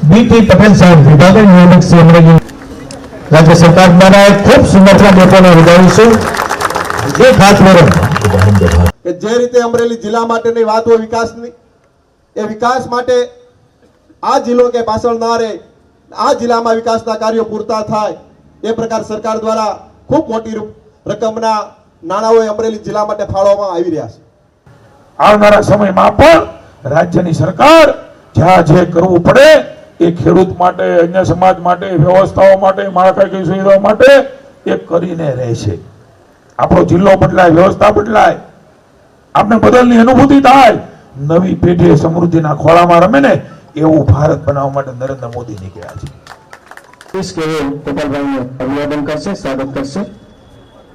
BT Patel साहब विभाग नियामक से राज्य सरकार द्वारा खूब सुंदरता लोकोने વધાવીશું એક હાથ મેળો કે જે રીતે અમરેલી જિલ્લા માટેની વાત હોય વિકાસની એ વિકાસ માટે આ જિલ્લો કે પાછળ ના રહે આ જિલ્લામાં વિકાસના કાર્યો પૂરતા થાય એ પ્રકાર સરકાર દ્વારા ખૂબ મોટી રકમના નાણાંઓ અમરેલી જિલ્લા માટે ફાળવવામાં આવી રહ્યા છે આવનારા સમયમાં પણ રાજ્યની સરકાર જ્યાં જે કરવું પડે એ ખેડૂત માટે અન્ય સમાજ માટે વ્યવસ્થાઓ માટે માળખાકીય સુવિધાઓ માટે એ કરીને રહેશે આપણો જિલ્લો બદલાય વ્યવસ્થા બદલાય આપણે બદલની અનુભૂતિ થાય નવી પેઢી સમૃદ્ધિના ખોળામાં રમે ને એવું ભારત બનાવવા માટે નરેન્દ્ર મોદી નીકળ્યા છે ગોપાલભાઈને અભિવાદન કરશે સ્વાગત કરશે।